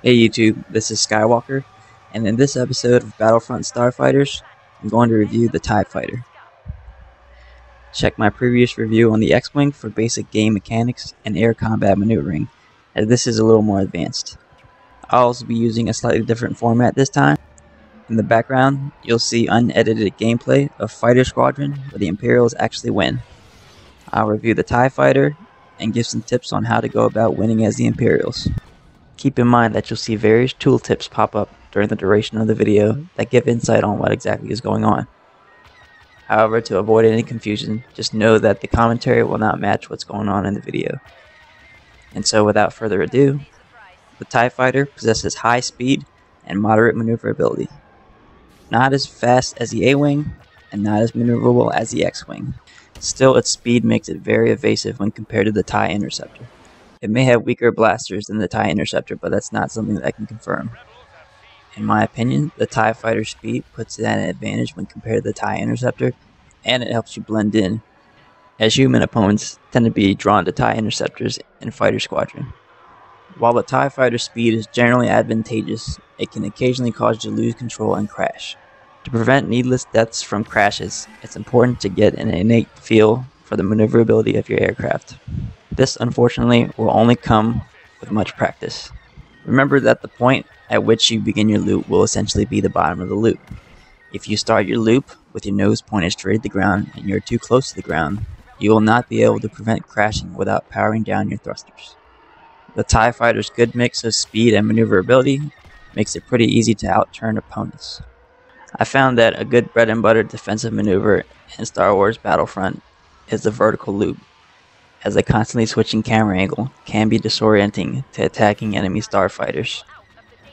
Hey YouTube, this is Skywalker, and in this episode of Battlefront Starfighters, I'm going to review the TIE Fighter. Check my previous review on the X-Wing for basic game mechanics and air combat maneuvering, as this is a little more advanced. I'll also be using a slightly different format this time. In the background, you'll see unedited gameplay of Fighter Squadron where the Imperials actually win. I'll review the TIE Fighter and give some tips on how to go about winning as the Imperials. Keep in mind that you'll see various tooltips pop up during the duration of the video that give insight on what exactly is going on. However, to avoid any confusion, just know that the commentary will not match what's going on in the video. And so without further ado, the TIE Fighter possesses high speed and moderate maneuverability. Not as fast as the A-Wing, and not as maneuverable as the X-Wing. Still, its speed makes it very evasive when compared to the TIE Interceptor. It may have weaker blasters than the TIE Interceptor, but that's not something that I can confirm. In my opinion, the TIE Fighter's speed puts it at an advantage when compared to the TIE Interceptor, and it helps you blend in, as human opponents tend to be drawn to TIE Interceptors in Fighter Squadron. While the TIE Fighter's speed is generally advantageous, it can occasionally cause you to lose control and crash. To prevent needless deaths from crashes, it's important to get an innate feel for the maneuverability of your aircraft. This, unfortunately, will only come with much practice. Remember that the point at which you begin your loop will essentially be the bottom of the loop. If you start your loop with your nose pointed straight at the ground and you're too close to the ground, you will not be able to prevent crashing without powering down your thrusters. The TIE Fighter's good mix of speed and maneuverability makes it pretty easy to outturn opponents. I found that a good bread and butter defensive maneuver in Star Wars Battlefront is the vertical loop, as a constantly switching camera angle can be disorienting to attacking enemy starfighters,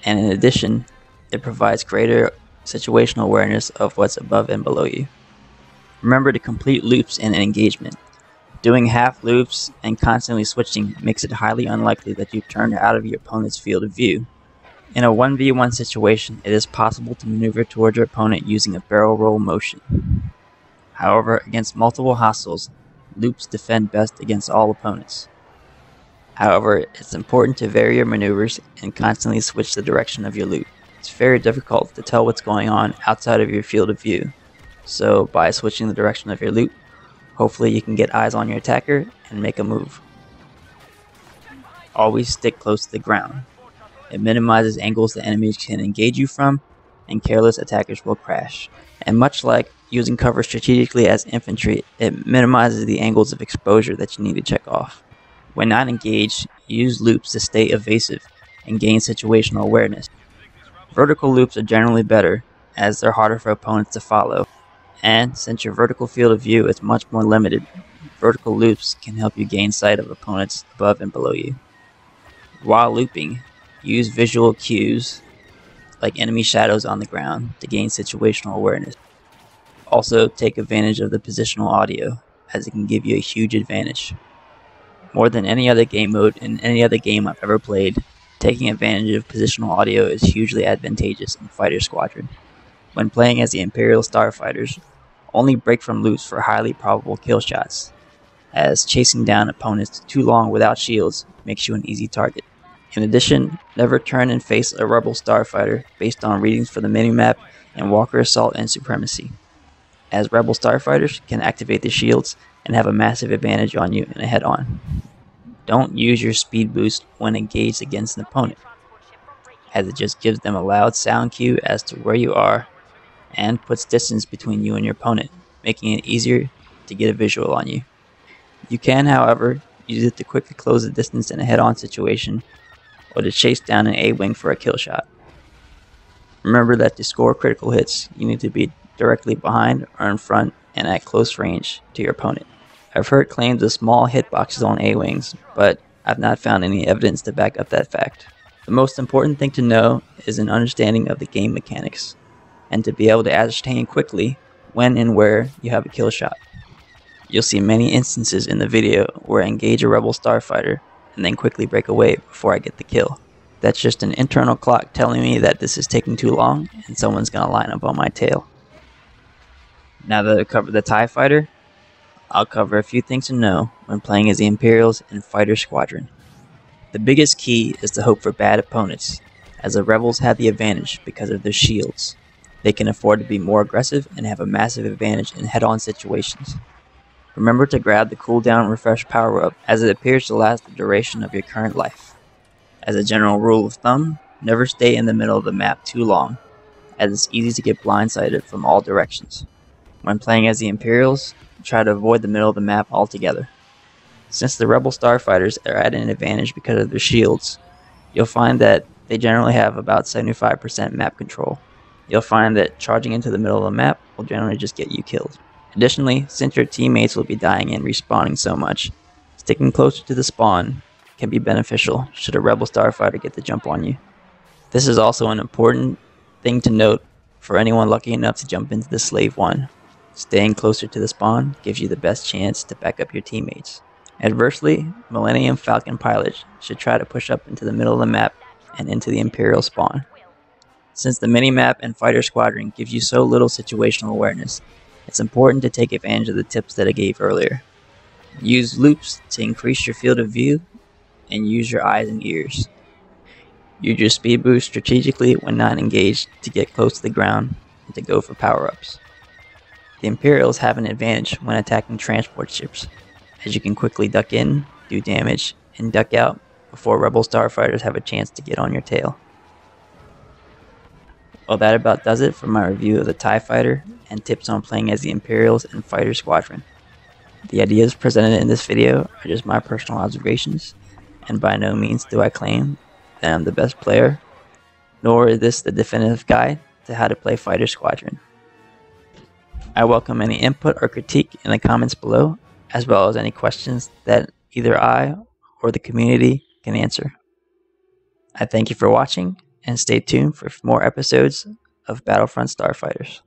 and in addition, it provides greater situational awareness of what's above and below you. Remember to complete loops in an engagement. Doing half loops and constantly switching makes it highly unlikely that you turn out of your opponent's field of view. In a 1v1 situation, it is possible to maneuver towards your opponent using a barrel roll motion. However, against multiple hostiles, loops defend best against all opponents. However, it's important to vary your maneuvers and constantly switch the direction of your loop. It's very difficult to tell what's going on outside of your field of view, so by switching the direction of your loop, hopefully you can get eyes on your attacker and make a move. Always stick close to the ground. It minimizes angles the enemies can engage you from, and careless attackers will crash. And much like using cover strategically as infantry, it minimizes the angles of exposure that you need to check off. When not engaged, use loops to stay evasive and gain situational awareness. Vertical loops are generally better, as they're harder for opponents to follow, and since your vertical field of view is much more limited, vertical loops can help you gain sight of opponents above and below you. While looping, use visual cues like enemy shadows on the ground to gain situational awareness. Also, take advantage of the positional audio, as it can give you a huge advantage. More than any other game mode in any other game I've ever played, taking advantage of positional audio is hugely advantageous in Fighter Squadron. When playing as the Imperial Starfighters, only break from loops for highly probable kill shots, as chasing down opponents too long without shields makes you an easy target. In addition, never turn and face a Rebel Starfighter based on readings for the minimap and Walker Assault and Supremacy, as Rebel Starfighters can activate the shields and have a massive advantage on you in a head-on. Don't use your speed boost when engaged against an opponent, as it just gives them a loud sound cue as to where you are and puts distance between you and your opponent, making it easier to get a visual on you. You can, however, use it to quickly close the distance in a head-on situation, or to chase down an A-Wing for a kill shot. Remember that to score critical hits, you need to be directly behind or in front and at close range to your opponent. I've heard claims of small hitboxes on A-Wings, but I've not found any evidence to back up that fact. The most important thing to know is an understanding of the game mechanics, and to be able to ascertain quickly when and where you have a kill shot. You'll see many instances in the video where I engage a Rebel Starfighter and then quickly break away before I get the kill. That's just an internal clock telling me that this is taking too long and someone's gonna line up on my tail. Now that I've covered the TIE Fighter, I'll cover a few things to know when playing as the Imperials in Fighter Squadron. The biggest key is to hope for bad opponents, as the rebels have the advantage because of their shields. They can afford to be more aggressive and have a massive advantage in head-on situations. Remember to grab the cooldown refresh power-up, as it appears to last the duration of your current life. As a general rule of thumb, never stay in the middle of the map too long, as it's easy to get blindsided from all directions. When playing as the Imperials, try to avoid the middle of the map altogether. Since the Rebel Starfighters are at an advantage because of their shields, you'll find that they generally have about 75% map control. You'll find that charging into the middle of the map will generally just get you killed. Additionally, since your teammates will be dying and respawning so much, sticking closer to the spawn can be beneficial should a Rebel Starfighter get the jump on you. This is also an important thing to note for anyone lucky enough to jump into the Slave 1. Staying closer to the spawn gives you the best chance to back up your teammates. Adversely, Millennium Falcon pilots should try to push up into the middle of the map and into the Imperial spawn. Since the minimap and fighter squadron gives you so little situational awareness, it's important to take advantage of the tips that I gave earlier. Use loops to increase your field of view, and use your eyes and ears. Use your speed boost strategically when not engaged to get close to the ground and to go for power-ups. The Imperials have an advantage when attacking transport ships, as you can quickly duck in, do damage, and duck out before Rebel Starfighters have a chance to get on your tail. Well, that about does it for my review of the TIE Fighter and tips on playing as the Imperials and Fighter Squadron. The ideas presented in this video are just my personal observations, and by no means do I claim that I'm the best player, nor is this the definitive guide to how to play Fighter Squadron. I welcome any input or critique in the comments below, as well as any questions that either I or the community can answer. I thank you for watching, and stay tuned for more episodes of Battlefront Starfighters.